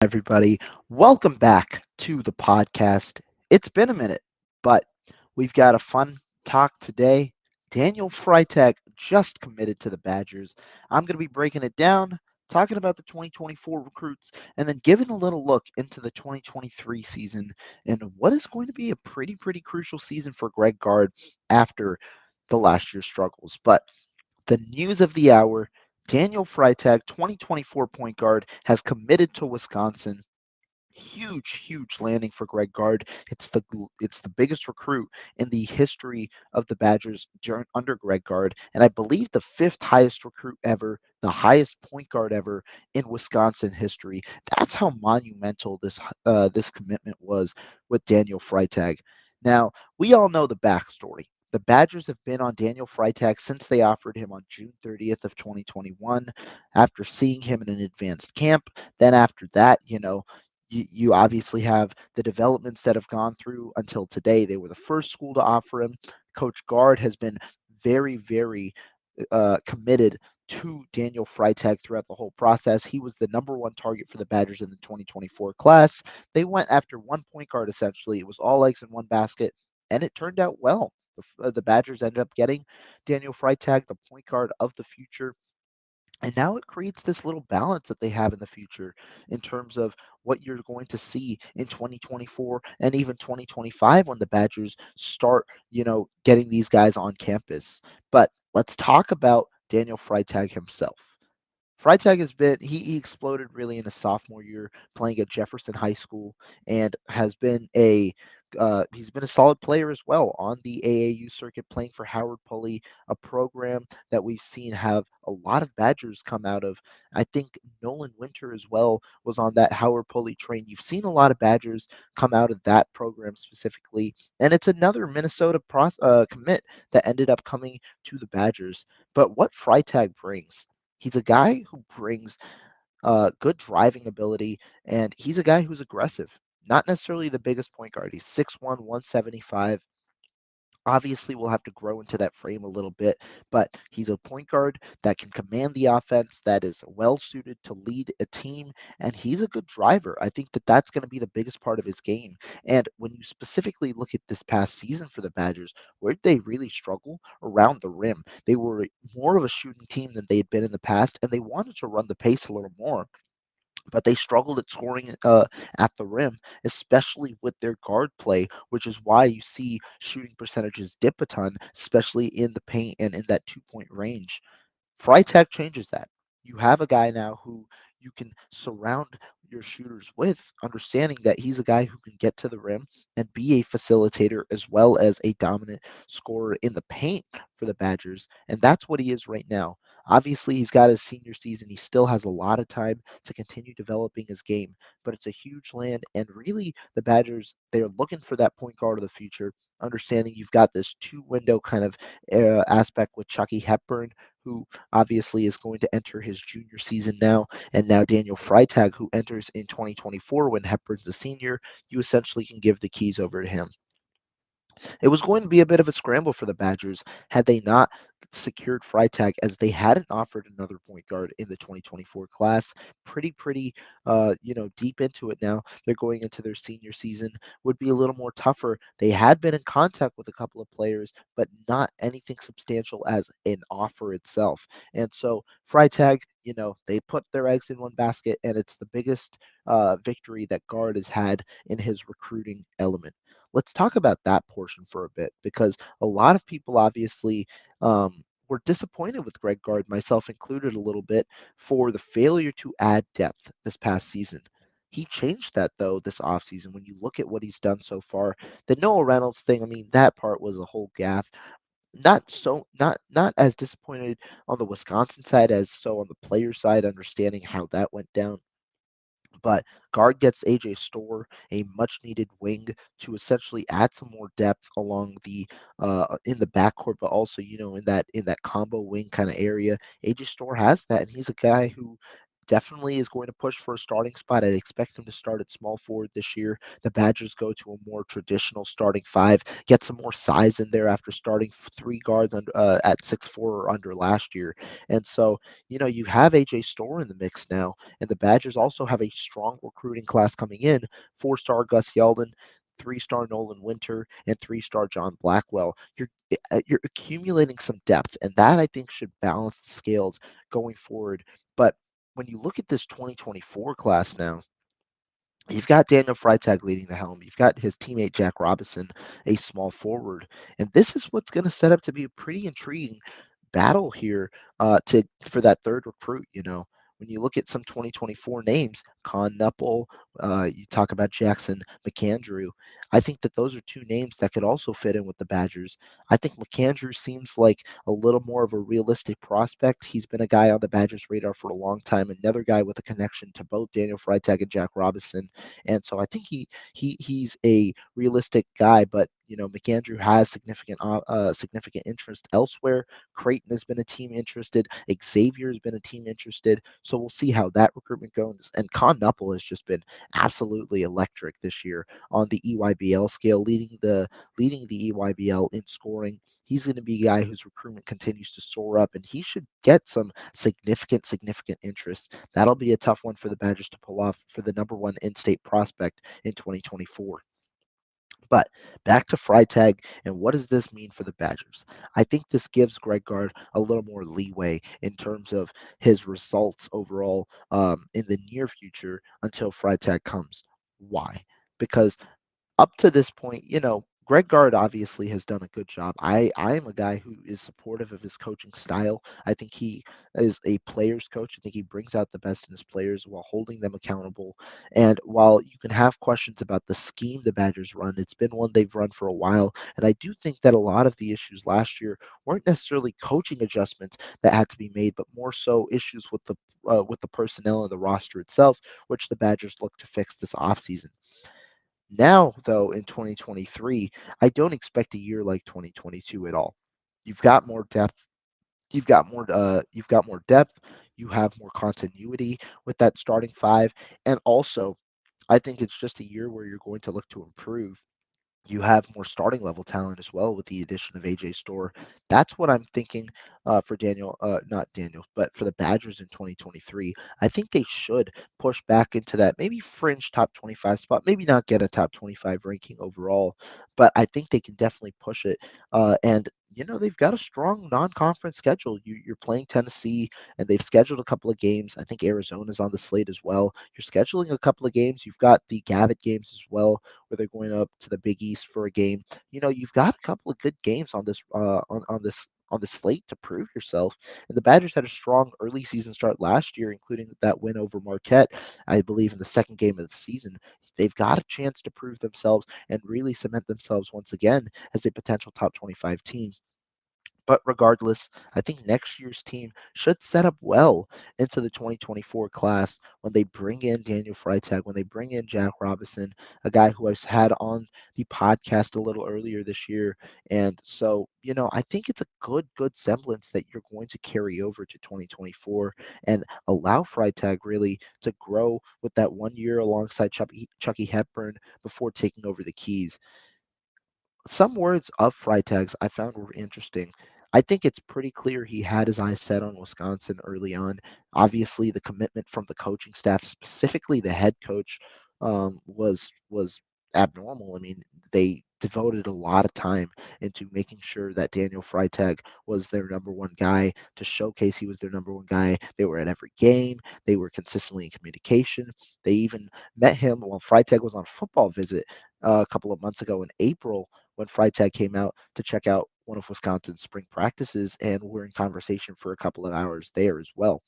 everybody. Welcome back to the podcast. It's been a minute, but we've got a fun talk today. Daniel Freitag just committed to the Badgers. I'm going to be breaking it down, talking about the 2024 recruits, and then giving a little look into the 2023 season and what is going to be a pretty crucial season for Greg Gard after the last year's struggles. But the news of the hour: Daniel Freitag, 2024 point guard, has committed to Wisconsin. Huge landing for Greg Gard. It's the biggest recruit in the history of the Badgers under Greg Gard, and I believe the fifth highest recruit ever, the highest point guard ever in Wisconsin history. That's how monumental this commitment was with Daniel Freitag. Now we all know the backstory. The Badgers have been on Daniel Freitag since they offered him on June 30th of 2021 after seeing him in an advanced camp. Then after that, you obviously have the developments that have gone through until today. They were the first school to offer him. Coach Gard has been very committed to Daniel Freitag throughout the whole process. He was the number one target for the Badgers in the 2024 class. They went after one point guard essentially. It was all eggs in one basket, and it turned out well. The Badgers ended up getting Daniel Freitag, the point guard of the future. And now it creates this little balance that they have in the future in terms of what you're going to see in 2024 and even 2025 when the Badgers start, getting these guys on campus. But let's talk about Daniel Freitag himself. Freitag he exploded really in his sophomore year playing at Jefferson High School and he's been a solid player as well on the AAU circuit, playing for Howard Pulley, a program that we've seen have a lot of Badgers come out of. I think Nolan Winter as well was on that Howard Pulley train. You've seen a lot of Badgers come out of that program specifically, and it's another Minnesota commit that ended up coming to the Badgers. But what Freitag brings, he's a guy who brings good driving ability, and he's a guy who's aggressive. Not necessarily the biggest point guard. He's 6'1", 175. Obviously, we'll have to grow into that frame a little bit, but he's a point guard that can command the offense, that is well suited to lead a team, and he's a good driver. I think that that's going to be the biggest part of his game. And when you specifically look at this past season for the Badgers, where did they really struggle? Around the rim. They were more of a shooting team than they had been in the past, and they wanted to run the pace a little more, but they struggled at scoring at the rim, especially with their guard play, which is why you see shooting percentages dip a ton, especially in the paint and in that 2 point range. Freitag changes that. You have a guy now who you can surround your shooters with, understanding that he's a guy who can get to the rim and be a facilitator as well as a dominant scorer in the paint for the Badgers. And that's what he is right now. Obviously, he's got his senior season. He still has a lot of time to continue developing his game, but it's a huge land. And really, the Badgers, they're looking for that point guard of the future, understanding you've got this two-window kind of aspect with Chucky Hepburn, who obviously is going to enter his junior season now, and now Daniel Freitag, who enters in 2024 when Hepburn's a senior. You essentially can give the keys over to him. It was going to be a bit of a scramble for the Badgers had they not secured Freitag, as they hadn't offered another point guard in the 2024 class. Pretty deep into it now. They're going into their senior season. Would be a little more tougher. They had been in contact with a couple of players, but not anything substantial as an offer itself. And so Freitag, they put their eggs in one basket, and it's the biggest victory that Gard has had in his recruiting element. Let's talk about that portion for a bit, because a lot of people obviously were disappointed with Greg Gard, myself included a little bit, for the failure to add depth this past season. He changed that though this offseason. When you look at what he's done so far, the Noah Reynolds thing, I mean, that part was a whole gaff. Not as disappointed on the Wisconsin side as so on the player side, understanding how that went down. But Guard gets AJ Storr, a much needed wing, to essentially add some more depth along the in the backcourt, but also in that combo wing kind of area. AJ Storr has that, and he's a guy who definitely is going to push for a starting spot. I'd expect him to start at small forward this year. The Badgers go to a more traditional starting five, get some more size in there after starting three guards at 6'4" or under last year. And so, you have AJ Storr in the mix now, and the Badgers also have a strong recruiting class coming in. Four-star Gus Yeldon, three-star Nolan Winter, and three-star John Blackwell. You're accumulating some depth, and that I think should balance the scales going forward. But when you look at this 2024 class now, you've got Daniel Freitag leading the helm. You've got his teammate Jack Robinson, a small forward, and this is what's going to set up to be a pretty intriguing battle here to for that third recruit. When you look at some 2024 names, Conkupple, you talk about Jackson McAndrew. I think that those are two names that could also fit in with the Badgers. I think McAndrew seems like a little more of a realistic prospect. He's been a guy on the Badgers' radar for a long time, another guy with a connection to both Daniel Freitag and Jack Robinson, and so I think he's a realistic guy. But McAndrew has significant interest elsewhere. Creighton has been a team interested. Xavier has been a team interested. So we'll see how that recruitment goes. And Conkupple has just been absolutely electric this year on the EYBL scale, leading the EYBL in scoring. He's going to be a guy whose recruitment continues to soar up, and he should get some significant interest. That'll be a tough one for the Badgers to pull off for the number one in-state prospect in 2024. But back to Freitag, and what does this mean for the Badgers? I think this gives Greg Gard a little more leeway in terms of his results overall in the near future until Freitag comes. Why? Because up to this point, Greg Gard obviously has done a good job. I am a guy who is supportive of his coaching style. I think he is a player's coach. I think he brings out the best in his players while holding them accountable. And while you can have questions about the scheme the Badgers run, it's been one they've run for a while. And I do think that a lot of the issues last year weren't necessarily coaching adjustments that had to be made, but more so issues with the personnel and the roster itself, which the Badgers look to fix this offseason. Now, though, in 2023, I don't expect a year like 2022 at all. You've got more depth. You've got more depth. You have more continuity with that starting five, and also, I think it's just a year where you're going to look to improve. You have more starting level talent as well with the addition of AJ Storr. That's what I'm thinking for not Daniel, but for the Badgers in 2023. I think they should push back into that maybe fringe top 25 spot, maybe not get a top 25 ranking overall, but I think they can definitely push it. And they've got a strong non-conference schedule. You're playing Tennessee, and they've scheduled a couple of games. I think Arizona's on the slate as well. You're scheduling a couple of games. You've got the Gavitt games as well, where they're going up to the Big East for a game. You've got a couple of good games on this slate to prove yourself. And the Badgers had a strong early season start last year, including that win over Marquette, I believe, in the second game of the season. They've got a chance to prove themselves and really cement themselves once again as a potential top 25 team. But regardless, I think next year's team should set up well into the 2024 class when they bring in Daniel Freitag, when they bring in Jack Robinson, a guy who I've had on the podcast a little earlier this year. And so, I think it's a good semblance that you're going to carry over to 2024 and allow Freitag really to grow with that 1 year alongside Chucky Hepburn before taking over the keys. Some words of Freitag's I found were interesting. I think it's pretty clear he had his eyes set on Wisconsin early on. Obviously, the commitment from the coaching staff, specifically the head coach, was abnormal. I mean, they devoted a lot of time into making sure that Daniel Freitag was their number one guy, to showcase he was their number one guy. They were at every game. They were consistently in communication. They even met him while Freitag was on a football visit a couple of months ago in April, when Freitag came out to check out one of Wisconsin's spring practices, and we're in conversation for a couple of hours there as well.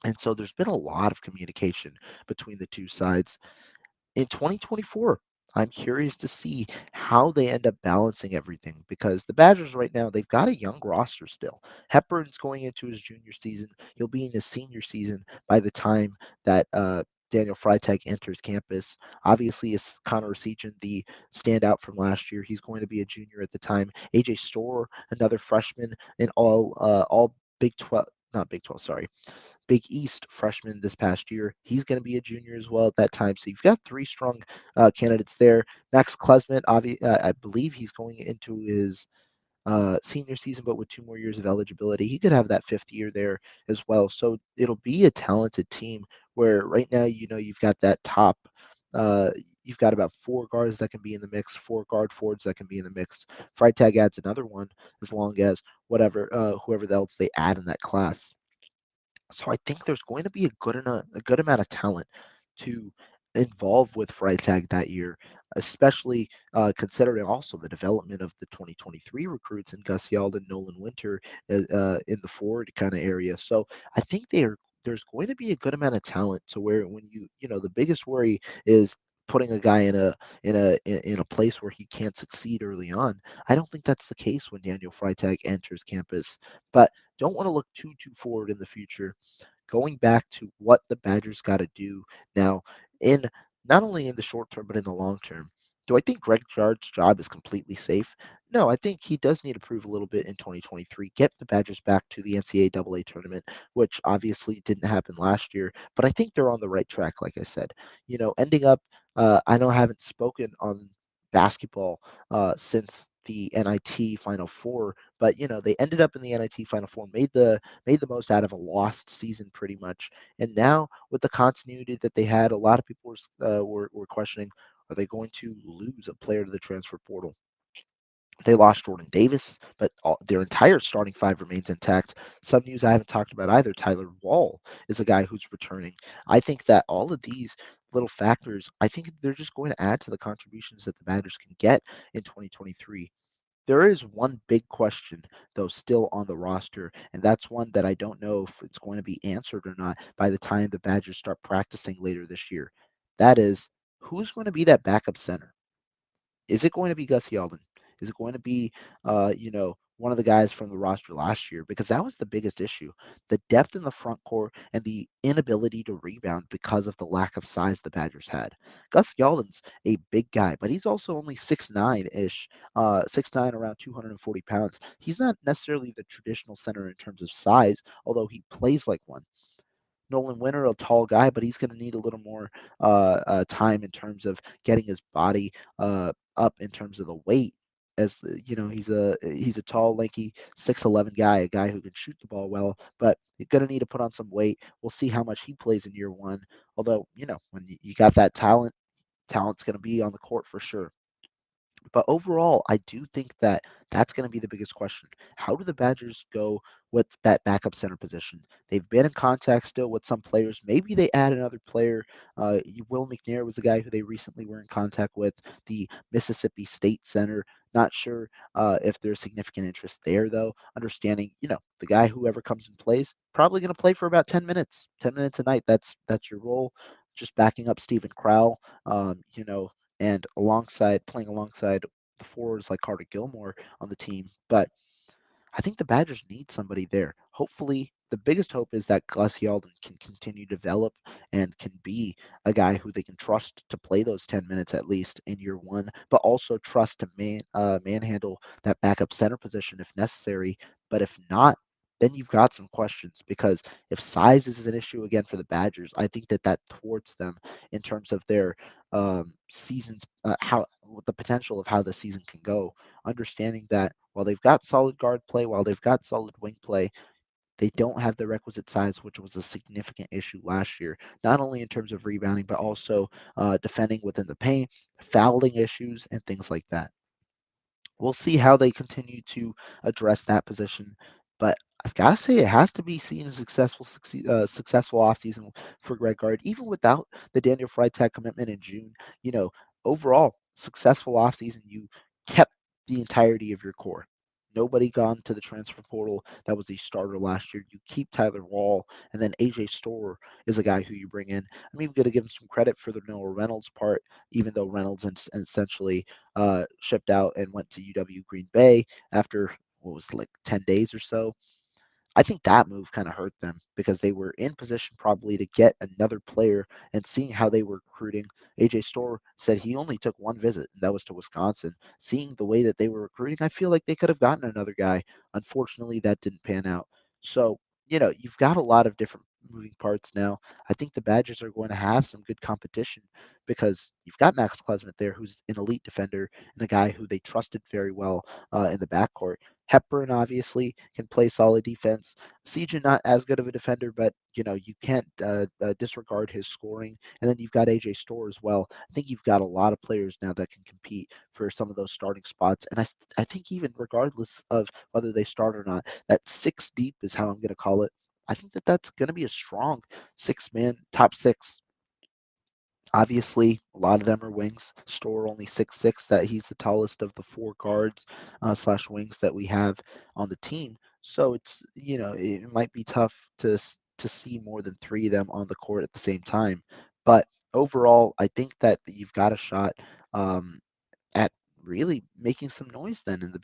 And so there's been a lot of communication between the two sides. In 2024, I'm curious to see how they end up balancing everything, because the Badgers right now, they've got a young roster still. Hepburn's going into his junior season. He'll be in his senior season by the time that Daniel Freitag enters campus. Obviously, is Connor Seachin the standout from last year? He's going to be a junior at the time. AJ Storr, another freshman, in all Big 12. not Big 12, sorry, Big East freshman this past year. He's going to be a junior as well at that time. So you've got three strong candidates there. Max Klesmit, I believe he's going into his senior season, but with 2 more years of eligibility, he could have that fifth year there as well. So it'll be a talented team where right now, you've got that top. Uh, you've got about four guards that can be in the mix, four guard forwards that can be in the mix. Freitag adds another one as long as whoever else they add in that class. So I think there's going to be a good amount of talent to involve with Freitag that year, especially considering also the development of the 2023 recruits in Gus Yalden, Nolan Winter in the forward kind of area. So I think there's going to be a good amount of talent to where when the biggest worry is putting a guy in a place where he can't succeed early on. I don't think that's the case when Daniel Freitag enters campus, but don't want to look too forward in the future. Going back to what the Badgers got to do now, in not only in the short term but in the long term. Do I think Greg Gard's job is completely safe? No, I think he does need to prove a little bit in 2023, get the Badgers back to the NCAA tournament, which obviously didn't happen last year. But I think they're on the right track, like I said. Ending up, I know I haven't spoken on basketball since the NIT Final Four, but they ended up in the NIT Final Four, made the most out of a lost season pretty much. And now with the continuity that they had, a lot of people were questioning, are they going to lose a player to the transfer portal? They lost Jordan Davis, but their entire starting five remains intact. Some news I haven't talked about either. Tyler Wall is a guy who's returning. I think that all of these little factors, I think they're just going to add to the contributions that the Badgers can get in 2023. There is one big question, though, still on the roster, and that's one that I don't know if it's going to be answered or not by the time the Badgers start practicing later this year. That is, who's going to be that backup center? Is it going to be Gus Yeldon? Is it going to be, one of the guys from the roster last year? Because that was the biggest issue. The depth in the front court and the inability to rebound because of the lack of size the Badgers had. Gus Yeldon's a big guy, but he's also only 6'9" ish, 6'9", around 240 pounds. He's not necessarily the traditional center in terms of size, although he plays like one. Nolan Winter, a tall guy, but he's going to need a little more time in terms of getting his body up in terms of the weight. As he's a tall, lanky 6'11" guy, a guy who can shoot the ball well, but you're going to need to put on some weight. We'll see how much he plays in year one. Although when you got that talent's going to be on the court for sure. But overall, I do think that that's going to be the biggest question. How do the Badgers go with that backup center position? They've been in contact still with some players. Maybe they add another player. Will McNair was the guy who they recently were in contact with, the Mississippi State center. Not sure if there's significant interest there, though. Understanding, the guy whoever comes and plays probably going to play for about 10 minutes, 10 minutes a night. That's your role. Just backing up Stephen Crowell. And playing alongside the forwards like Carter Gilmore on the team. But I think the Badgers need somebody there. Hopefully, the biggest hope is that Gus Yeldon can continue to develop and can be a guy who they can trust to play those 10 minutes at least in year one, but also trust to manhandle that backup center position if necessary. But if not, then you've got some questions because if size is an issue again for the Badgers, I think that thwarts them in terms of their seasons, how the potential of how the season can go. Understanding that while they've got solid guard play, while they've got solid wing play, they don't have the requisite size, which was a significant issue last year, not only in terms of rebounding, but also defending within the paint, fouling issues, and things like that. We'll see how they continue to address that position. But I've got to say, it has to be seen as successful offseason for Greg Gard, even without the Daniel Freitag commitment in June. You know, Overall, successful offseason. You kept the entirety of your core. Nobody gone to the transfer portal that was a starter last year. You keep Tyler Wall, and then AJ Storr is a guy who you bring in. I'm even going to give him some credit for the Noah Reynolds part, even though Reynolds essentially shipped out and went to UW Green Bay after what was it, like 10 days or so. I think that move kind of hurt them because they were in position probably to get another player and seeing how they were recruiting. AJ Storr said he only took one visit, and that was to Wisconsin. Seeing the way that they were recruiting, I feel like they could have gotten another guy. Unfortunately, that didn't pan out. So you've got a lot of different moving parts now. I think the Badgers are going to have some good competition because you've got Max Klesmit there, who's an elite defender and a guy who they trusted very well in the backcourt. Hepburn obviously can play solid defense. Siege not as good of a defender, but you can't disregard his scoring. And then you've got AJ Storr as well. I think you've got a lot of players now that can compete for some of those starting spots. And I think even regardless of whether they start or not, that six deep is how I'm going to call it. I think that that's going to be a strong six-man top six. Obviously, a lot of them are wings. Store only 6'6", that he's the tallest of the four guards slash wings that we have on the team. So it might be tough to see more than three of them on the court at the same time. But overall, I think that you've got a shot um, at really making some noise then in the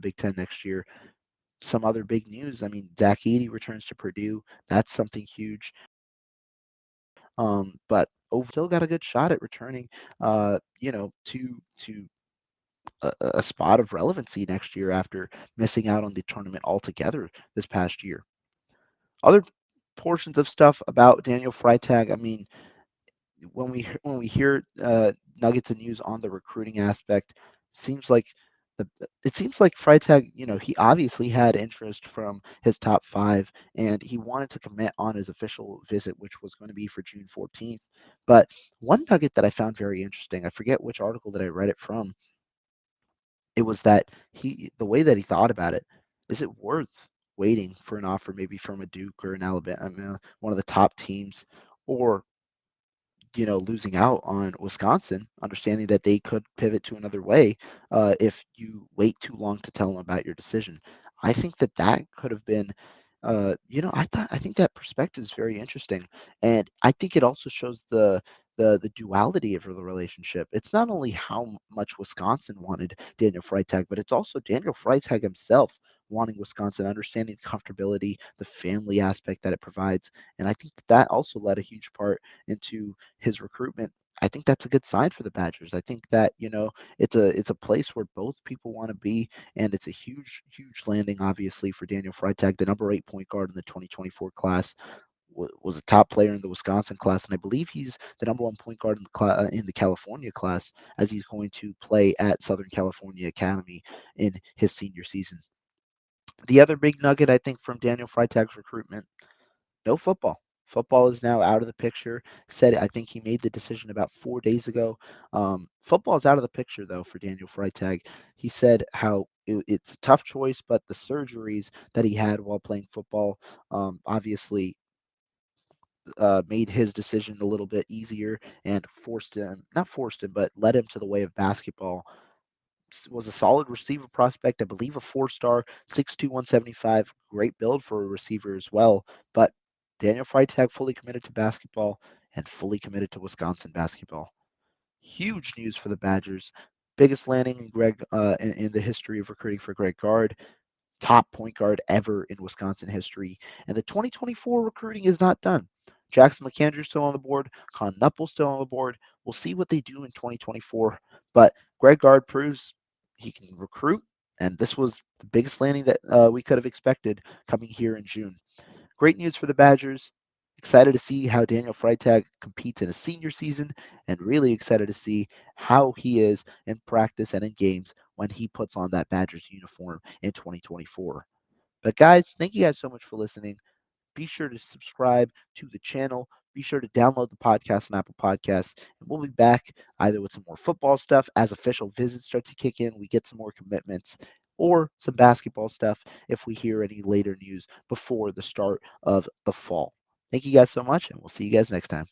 Big Ten next year. Some other big news. I mean, Zach Edey returns to Purdue. That's something huge. But still got a good shot at returning, to a spot of relevancy next year after missing out on the tournament altogether this past year. Other portions of stuff about Daniel Freitag. I mean, when we hear nuggets of news on the recruiting aspect, seems like the it seems like Freitag, he obviously had interest from his top five, and he wanted to commit on his official visit, which was going to be for June 14th. But one nugget that I found very interesting, I forget which article that I read it from, it was that the way that he thought about it, is it worth waiting for an offer maybe from a Duke or an Alabama, one of the top teams, or losing out on Wisconsin, understanding that they could pivot to another way if you wait too long to tell them about your decision. I think that that could have been, I think that perspective is very interesting, and I think it also shows the duality of the relationship. It's not only how much Wisconsin wanted Daniel Freitag, but it's also Daniel Freitag himself wanting Wisconsin, understanding the comfortability, the family aspect that it provides, and I think that also led a huge part into his recruitment. I think that's a good sign for the Badgers. I think that it's a place where both people want to be, and it's a huge landing, obviously, for Daniel Freitag, the number 8 point guard in the 2024 class. Was a top player in the Wisconsin class, and I believe he's the number 1 point guard in the California class, as he's going to play at Southern California Academy in his senior season. The other big nugget I think from Daniel Freitag's recruitment, no football. Football is now out of the picture. Said I think he made the decision about 4 days ago. Football is out of the picture though for Daniel Freitag. He said how it's a tough choice, but the surgeries that he had while playing football obviously made his decision a little bit easier and forced him, not forced him, but led him to the way of basketball. Was a solid receiver prospect, I believe a 4-star, 6'2", 175, great build for a receiver as well. But Daniel Freitag fully committed to basketball and fully committed to Wisconsin basketball. Huge news for the Badgers. Biggest landing in the history of recruiting for Greg Gard, top point guard ever in Wisconsin history. And the 2024 recruiting is not done. Jackson McAndrew's still on the board. Conkupple still on the board. We'll see what they do in 2024. But Greg Gard proves he can recruit, and this was the biggest landing that we could have expected coming here in June. Great news for the Badgers. Excited to see how Daniel Freitag competes in a senior season, and really excited to see how he is in practice and in games when he puts on that Badgers uniform in 2024. But guys, thank you guys so much for listening. Be sure to subscribe to the channel. Be sure to download the podcast on Apple Podcasts. And we'll be back either with some more football stuff as official visits start to kick in, we get some more commitments, or some basketball stuff if we hear any later news before the start of the fall. Thank you guys so much, and we'll see you guys next time.